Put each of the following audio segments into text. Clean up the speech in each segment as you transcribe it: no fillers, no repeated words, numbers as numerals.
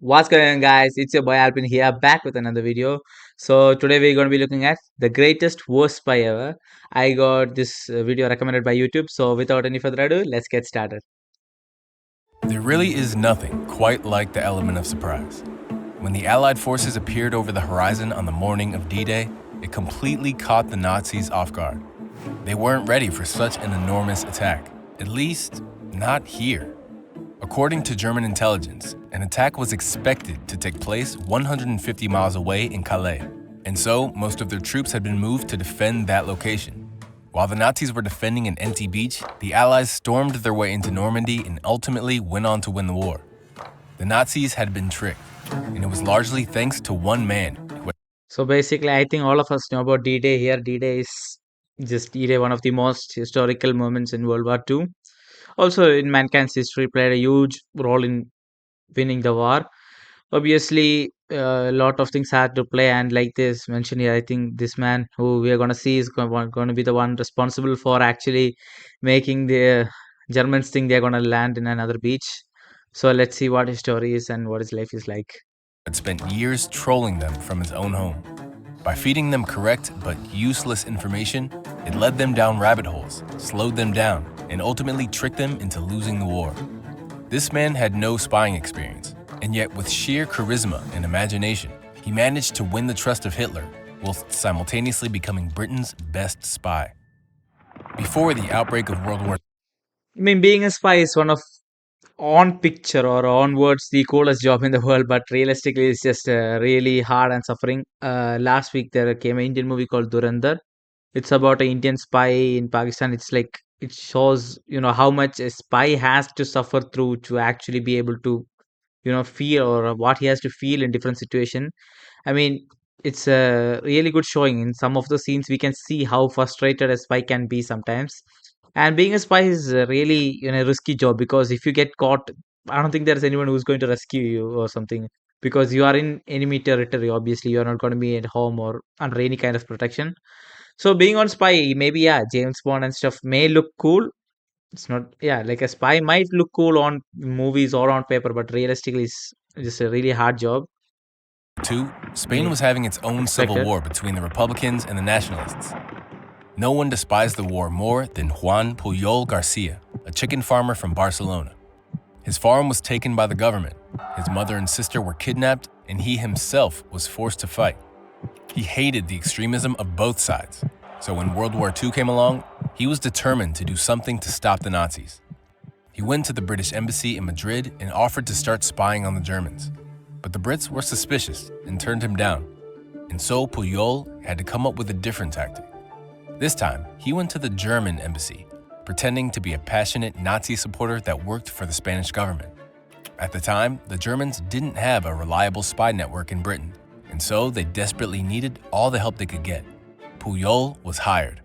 What's going on, guys? It's your boy Alpin here, back with another video. So today we're going to be looking at the greatest worst spy ever. I got this video recommended by YouTube. So without any further ado, let's get started. There really is nothing quite like the element of surprise. When the Allied forces appeared over the horizon on the morning of D-Day, it completely caught the Nazis off guard. They weren't ready for such an enormous attack, at least not here. According to German intelligence, an attack was expected to take place 150 miles away in Calais, and so most of their troops had been moved to defend that location. While the Nazis were defending an empty beach, the Allies stormed their way into Normandy and ultimately went on to win the war. The Nazis had been tricked, and it was largely thanks to one man who had So basically, I think all of us know about D-Day here. D-Day is just D-Day, one of the most historical moments in World War II. Also, in mankind's history, played a huge role in winning the war. Obviously, a lot of things had to play, and like this mentioned here, I think this man who we are gonna see is going to be the one responsible for actually making the Germans think they're gonna land in another beach. So let's see what his story is and what his life is like. spent years trolling them from his own home. By feeding them correct but useless information, it led them down rabbit holes, slowed them down, and ultimately tricked them into losing the war. This man had no spying experience, and yet with sheer charisma and imagination, he managed to win the trust of Hitler whilst simultaneously becoming Britain's best spy. Before the outbreak of World War I mean, being a spy is one of on picture or on words the coolest job in the world, but realistically, it's just really hard and suffering. Last week there came an Indian movie called Durandar. It's about an Indian spy in Pakistan. It's like it shows, how much a spy has to suffer through to actually be able to, feel or what he has to feel in different situation. I mean, it's a really good showing. In some of the scenes, we can see how frustrated a spy can be sometimes. And being a spy is a really, risky job because if you get caught, I don't think there's anyone who's going to rescue you or something because you are in enemy territory. Obviously, you are not going to be at home or under any kind of protection. So being on spy, maybe yeah, James Bond and stuff may look cool. It's not, yeah, like a spy might look cool on movies or on paper, but realistically, it's just a really hard job. II, I Spain mean, was having its own civil expected. war between the Republicans and the Nationalists. No one despised the war more than Juan Puyol Garcia, a chicken farmer from Barcelona. His farm was taken by the government, his mother and sister were kidnapped, and he himself was forced to fight. He hated the extremism of both sides, so when World War II came along, he was determined to do something to stop the Nazis. He went to the British embassy in Madrid and offered to start spying on the Germans. But the Brits were suspicious and turned him down, and so Puyol had to come up with a different tactic. This time, he went to the German embassy, pretending to be a passionate Nazi supporter that worked for the Spanish government. At the time, the Germans didn't have a reliable spy network in Britain, and so they desperately needed all the help they could get. Puyol was hired.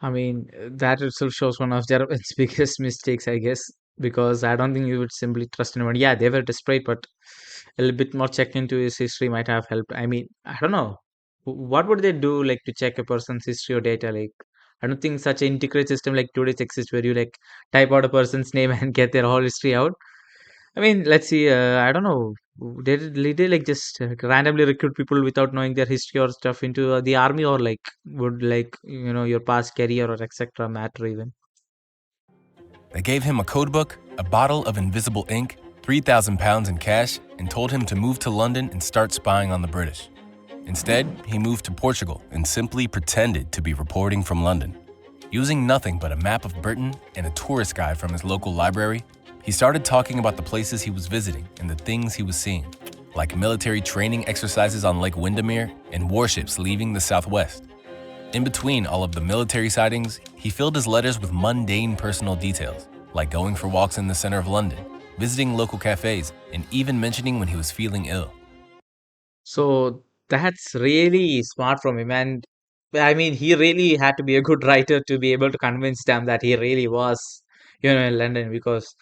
I mean, that itself shows one of Germany's biggest mistakes, I guess, because I don't think you would simply trust anyone. Yeah, they were desperate, but a little bit more check into his history might have helped. I mean, I don't know. What would they do, like, to check a person's history or data? Like, I don't think such an integrated system like today's exists where you, like, type out a person's name and get their whole history out. I mean, let's see. I don't know. Did they like just randomly recruit people without knowing their history or stuff into the army, or like would like your past career or etc. matter even? They gave him a codebook, a bottle of invisible ink, £3,000 in cash, and told him to move to London and start spying on the British. Instead, he moved to Portugal and simply pretended to be reporting from London. Using nothing but a map of Britain and a tourist guide from his local library, he started talking about the places he was visiting and the things he was seeing, like military training exercises on Lake Windermere and warships leaving the southwest. In between all of the military sightings, he filled his letters with mundane personal details, like going for walks in the center of London, visiting local cafes, and even mentioning when he was feeling ill. So that's really smart from him, and I mean, he really had to be a good writer to be able to convince them that he really was, in London because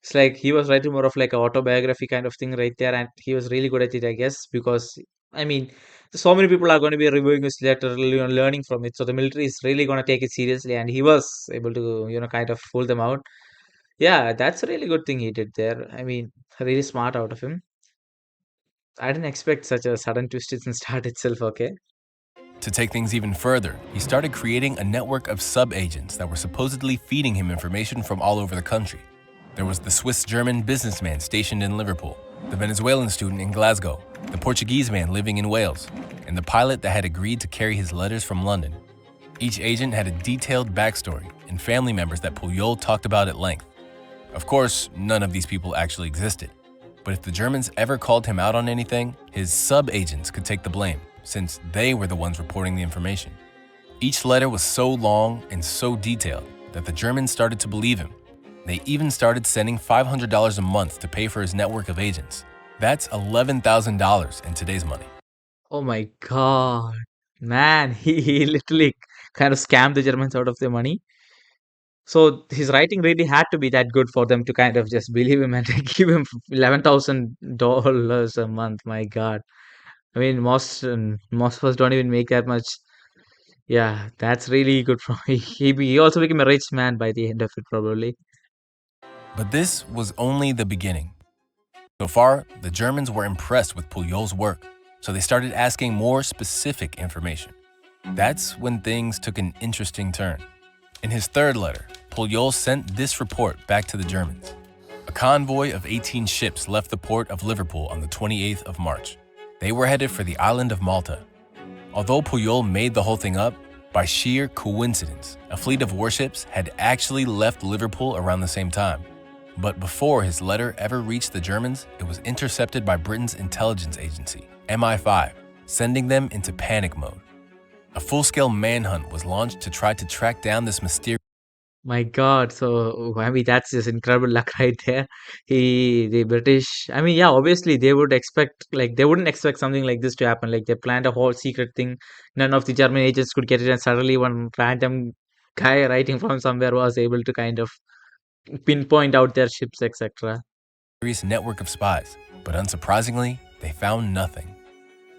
it's like he was writing more of like an autobiography kind of thing right there, and he was really good at it, I guess, because I mean, so many people are going to be reviewing his letter, learning from it. So the military is really going to take it seriously, and he was able to, kind of fool them out. Yeah, that's a really good thing he did there. I mean, really smart out of him. I didn't expect such a sudden twist in the start itself. Okay. To take things even further, he started creating a network of sub-agents that were supposedly feeding him information from all over the country. There was the Swiss-German businessman stationed in Liverpool, the Venezuelan student in Glasgow, the Portuguese man living in Wales, and the pilot that had agreed to carry his letters from London. Each agent had a detailed backstory and family members that Puyol talked about at length. Of course, none of these people actually existed. But if the Germans ever called him out on anything, his sub-agents could take the blame, since they were the ones reporting the information. Each letter was so long and so detailed that the Germans started to believe him. They even started sending $500 a month to pay for his network of agents. That's $11,000 in today's money. Oh my God, man, he literally kind of scammed the Germans out of their money. So his writing really had to be that good for them to kind of just believe him and give him $11,000 a month. My God. I mean, most of us don't even make that much. Yeah, that's really good for me. He also became a rich man by the end of it, probably. But this was only the beginning. So far, the Germans were impressed with Puyol's work, so they started asking more specific information. That's when things took an interesting turn. In his third letter, Puyol sent this report back to the Germans. A convoy of 18 ships left the port of Liverpool on the 28th of March. They were headed for the island of Malta. Although Puyol made the whole thing up, by sheer coincidence, a fleet of warships had actually left Liverpool around the same time. But before his letter ever reached the Germans, it was intercepted by Britain's intelligence agency, MI5, sending them into panic mode. A full-scale manhunt was launched to try to track down this mysterious. My God, so I mean that's just incredible luck right there. The British, I mean, yeah, obviously they would expect like they wouldn't expect something like this to happen. Like they planned a whole secret thing, none of the German agents could get it, and suddenly one random guy writing from somewhere was able to kind of pinpoint out their ships, etc. network of spies, but unsurprisingly, they found nothing.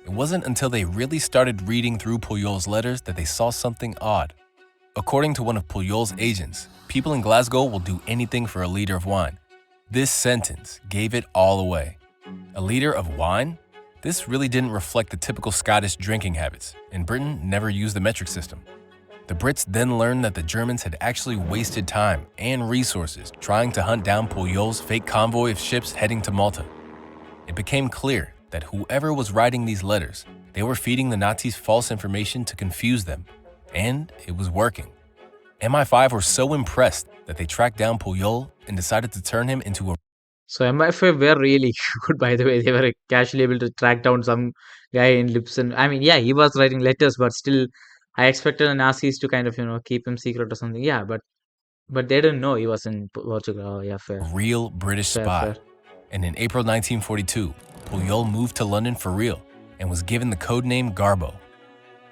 It wasn't until they really started reading through Puyol's letters that they saw something odd. According to one of Puyol's agents, people in Glasgow will do anything for a liter of wine. This sentence gave it all away. A liter of wine? This really didn't reflect the typical Scottish drinking habits, and Britain never used the metric system. The Brits then learned that the Germans had actually wasted time and resources trying to hunt down Puyol's fake convoy of ships heading to Malta. It became clear that whoever was writing these letters, they were feeding the Nazis false information to confuse them, and it was working. MI5 were so impressed that they tracked down Puyol and decided to turn him into a. So MI5 were really good, by the way. They were casually able to track down some guy in Lipson. I mean, yeah, he was writing letters, but still, I expected the Nazis to kind of keep him secret or something. Yeah, but they didn't know he was in Portugal. Oh, yeah, fair, real British fair, spy. fair. And in April 1942, Puyol moved to London for real and was given the codename Garbo.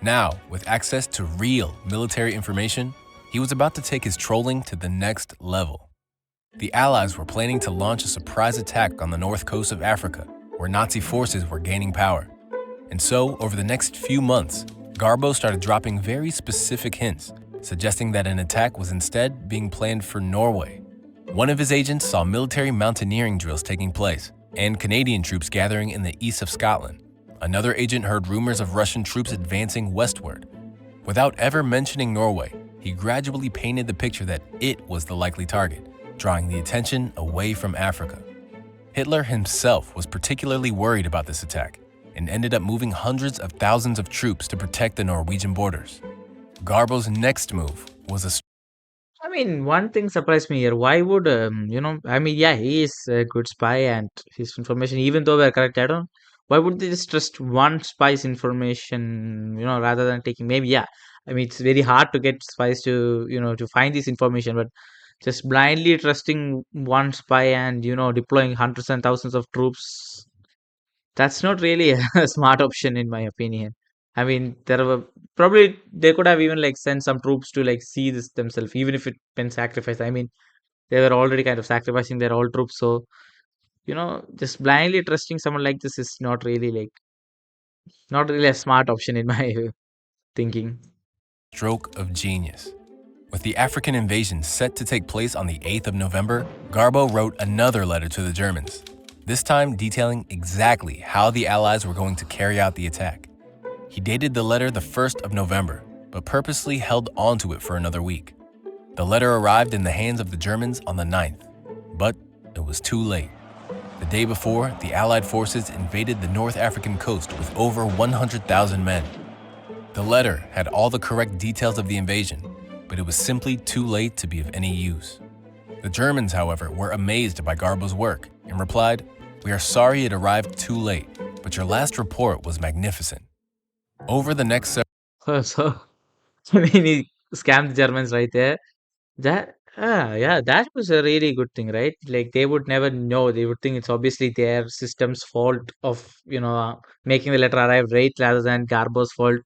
Now, with access to real military information, he was about to take his trolling to the next level. The Allies were planning to launch a surprise attack on the north coast of Africa, where Nazi forces were gaining power. And so, over the next few months, Garbo started dropping very specific hints, suggesting that an attack was instead being planned for Norway. One of his agents saw military mountaineering drills taking place and Canadian troops gathering in the east of Scotland. Another agent heard rumors of Russian troops advancing westward. Without ever mentioning Norway, he gradually painted the picture that it was the likely target, drawing the attention away from Africa. Hitler himself was particularly worried about this attack and ended up moving hundreds of thousands of troops to protect the Norwegian borders. Garbo's next move was a. I mean, one thing surprised me here. Why would I mean, yeah, he is a good spy, and his information, even though we're correct, I don't. Why would they just trust one spy's information, rather than taking maybe, yeah. I mean, it's very hard to get spies to, to find this information, but just blindly trusting one spy and, deploying hundreds and thousands of troops, that's not really a smart option in my opinion. I mean, there were probably they could have even like sent some troops to like see this themselves, even if it meant sacrifice. I mean, they were already kind of sacrificing their all troops, so just blindly trusting someone like this is not really a smart option in my thinking. Stroke of genius. With the African invasion set to take place on the 8th of November, Garbo wrote another letter to the Germans. this time detailing exactly how the Allies were going to carry out the attack. He dated the letter the 1st of November, but purposely held onto it for another week. The letter arrived in the hands of the Germans on the 9th, but it was too late. The day before, the Allied forces invaded the North African coast with over 100,000 men. The letter had all the correct details of the invasion, but it was simply too late to be of any use. The Germans, however, were amazed by Garbo's work and replied, "We are sorry it arrived too late, but your last report was magnificent." Over the next So, I mean, he scammed the Germans right there. That, yeah, that was a really good thing, right? Like they would never know. They would think it's obviously their system's fault of, making the letter arrive late rather than Garbo's fault.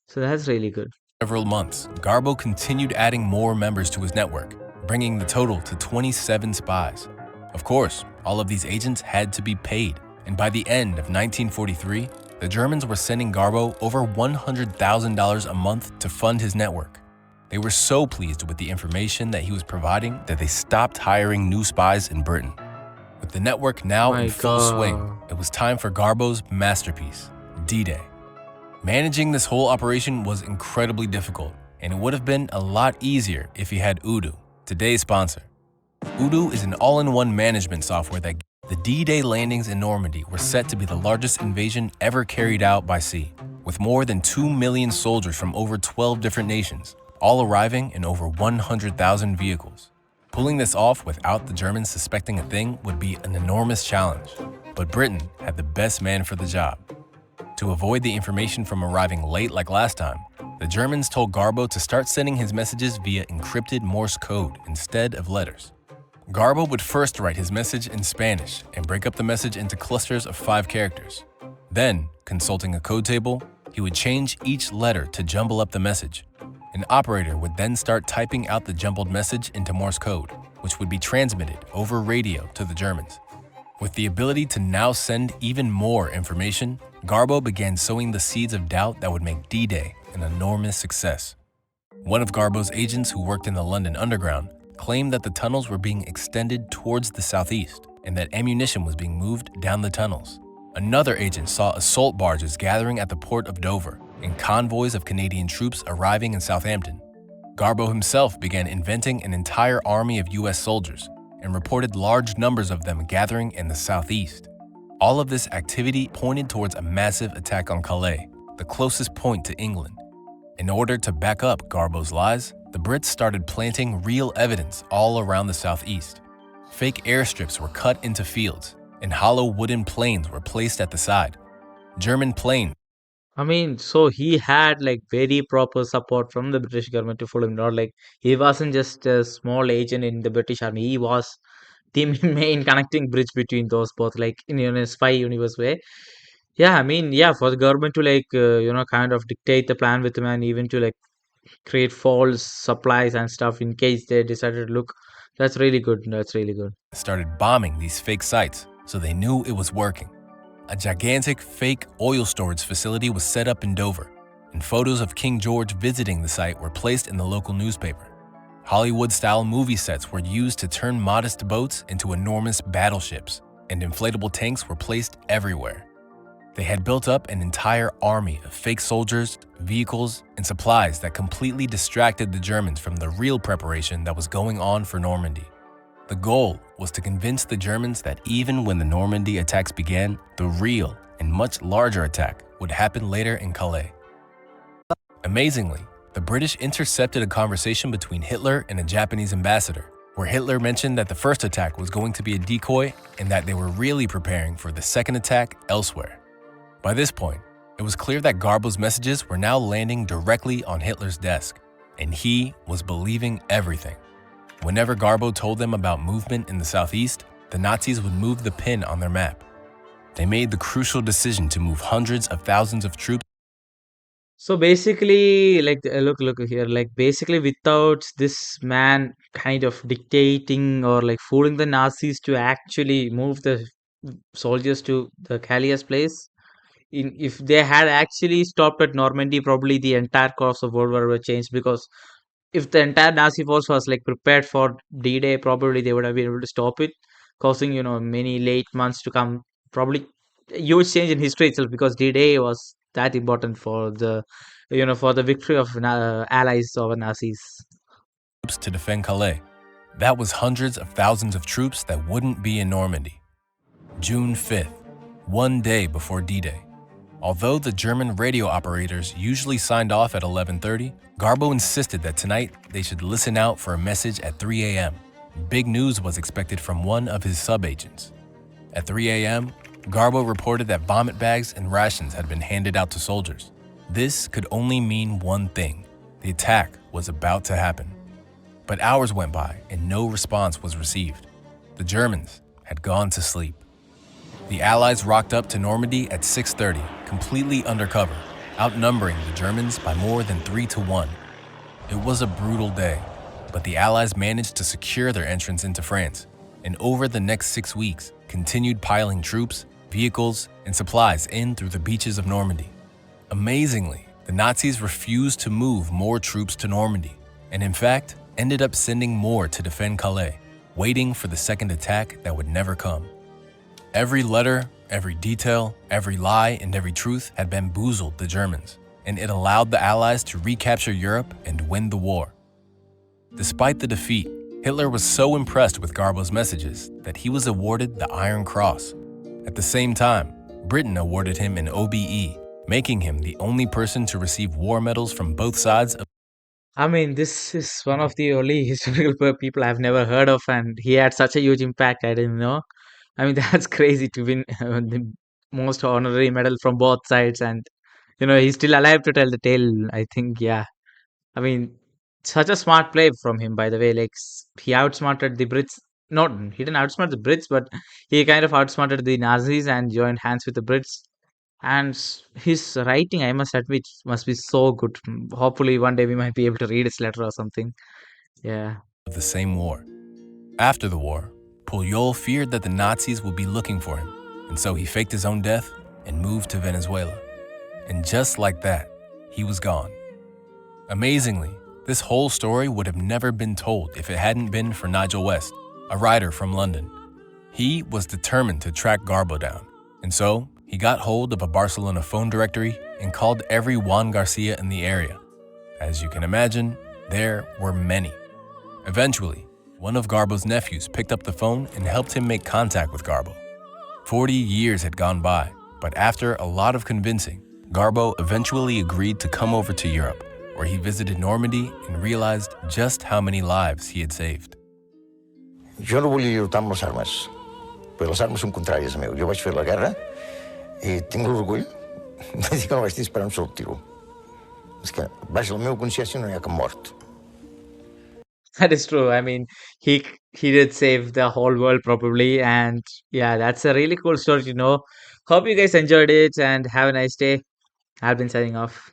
So that's really good. several months, Garbo continued adding more members to his network, bringing the total to 27 spies. Of course, all of these agents had to be paid, and by the end of 1943, the Germans were sending Garbo over $100,000 a month to fund his network. They were so pleased with the information that he was providing that they stopped hiring new spies in Britain. With the network now My in full swing, God. it was time for Garbo's masterpiece, D-Day. Managing this whole operation was incredibly difficult, and it would have been a lot easier if he had Odoo, today's sponsor. Odoo is an all-in-one management software that the D-Day landings in Normandy were set to be the largest invasion ever carried out by sea, with more than 2 million soldiers from over 12 different nations, all arriving in over 100,000 vehicles. Pulling this off without the Germans suspecting a thing would be an enormous challenge, but Britain had the best man for the job. To avoid the information from arriving late like last time, the Germans told Garbo to start sending his messages via encrypted Morse code instead of letters. Garbo would first write his message in Spanish and break up the message into clusters of 5 characters. Then, consulting a code table, he would change each letter to jumble up the message. An operator would then start typing out the jumbled message into Morse code, which would be transmitted over radio to the Germans. With the ability to now send even more information, Garbo began sowing the seeds of doubt that would make D-Day an enormous success. One of Garbo's agents who worked in the London Underground claimed that the tunnels were being extended towards the southeast and that ammunition was being moved down the tunnels. Another agent saw assault barges gathering at the port of Dover and convoys of Canadian troops arriving in Southampton. Garbo himself began inventing an entire army of US soldiers and reported large numbers of them gathering in the southeast. All of this activity pointed towards a massive attack on Calais, the closest point to England. In order to back up Garbo's lies, the Brits started planting real evidence all around the southeast. Fake airstrips were cut into fields, and hollow wooden planes were placed at the side. German planes I mean, so he had like very proper support from the British government to follow him. Not like he wasn't just a small agent in the British army. He was the main connecting bridge between those both, like in a spy universe way. Yeah, I mean, yeah, for the government to like kind of dictate the plan with him and even to like create false supplies and stuff in case they decided to look. That's really good. That's really good. started bombing these fake sites, so they knew it was working. A gigantic fake oil storage facility was set up in Dover, and photos of King George visiting the site were placed in the local newspaper. Hollywood-style movie sets were used to turn modest boats into enormous battleships, and inflatable tanks were placed everywhere. They had built up an entire army of fake soldiers, vehicles, and supplies that completely distracted the Germans from the real preparation that was going on for Normandy. The goal was to convince the Germans that even when the Normandy attacks began, the real and much larger attack would happen later in Calais. Amazingly, the British intercepted a conversation between Hitler and a Japanese ambassador, where Hitler mentioned that the first attack was going to be a decoy and that they were really preparing for the second attack elsewhere. By this point, it was clear that Garbo's messages were now landing directly on Hitler's desk, and he was believing everything. Whenever Garbo told them about movement in the southeast, the Nazis would move the pin on their map. They made the crucial decision to move hundreds of thousands of troops. So basically, like, look here, like, basically, without this man kind of dictating or like fooling the Nazis to actually move the soldiers to the Calais place, if they had actually stopped at Normandy, probably the entire course of World War would changed because if the entire Nazi force was like prepared for D-Day, probably they would have been able to stop it. causing many late months to come. Probably a huge change in history itself, because D-Day was that important for the victory of allies over Nazis. Troops to defend Calais. That was hundreds of thousands of troops that wouldn't be in Normandy. June 5th, one day before D-Day. Although the German radio operators usually signed off at 11:30, Garbo insisted that tonight they should listen out for a message at 3 a.m. Big news was expected from one of his sub-agents. At 3 a.m., Garbo reported that vomit bags and rations had been handed out to soldiers. This could only mean one thing: the attack was about to happen. But hours went by and no response was received. The Germans had gone to sleep. The Allies rocked up to Normandy at 6:30, completely undercover, outnumbering the Germans by more than 3-1. It was a brutal day, but the Allies managed to secure their entrance into France, and over the next 6 weeks, continued piling troops, vehicles, and supplies in through the beaches of Normandy. Amazingly, the Nazis refused to move more troops to Normandy, and in fact, ended up sending more to defend Calais, waiting for the second attack that would never come. Every letter, every detail, every lie, and every truth had bamboozled the Germans, and it allowed the Allies to recapture Europe and win the war. Despite the defeat, Hitler was so impressed with Garbo's messages that he was awarded the Iron Cross. At the same time, Britain awarded him an OBE, making him the only person to receive war medals from both sides of. I mean, this is one of the only historical people I've never heard of, and he had such a huge impact. I didn't know. I mean, that's crazy to win the most honorary medal from both sides, and he's still alive to tell the tale. I think, yeah. I mean, such a smart play from him, by the way. Like, he outsmarted the Brits. Not he didn't outsmart the Brits, but he kind of outsmarted the Nazis and joined hands with the Brits. And his writing, I must admit, must be so good. Hopefully, one day we might be able to read his letter or something. Yeah. the same war. After the war, Puyol feared that the Nazis would be looking for him, and so he faked his own death and moved to Venezuela. And just like that, he was gone. Amazingly, this whole story would have never been told if it hadn't been for Nigel West, a writer from London. He was determined to track Garbo down, and so he got hold of a Barcelona phone directory and called every Juan Garcia in the area. As you can imagine, there were many. Eventually, one of Garbo's nephews picked up the phone and helped him make contact with Garbo. 40 years had gone by, but after a lot of convincing, Garbo eventually agreed to come over to Europe, where he visited Normandy and realized just how many lives he had saved. Jo no volia lluitar amb les armes, perquè les armes són contràries a meu. Jo vaig fer la guerra i tinc l'orgull de dir que no vaig disparar un sol tiro. És que, vaja, la meva consciència no hi ha cap mort. That is true. I mean, he did save the whole world probably, and yeah, that's a really cool story to know. Hope you guys enjoyed it and have a nice day. I've been signing off.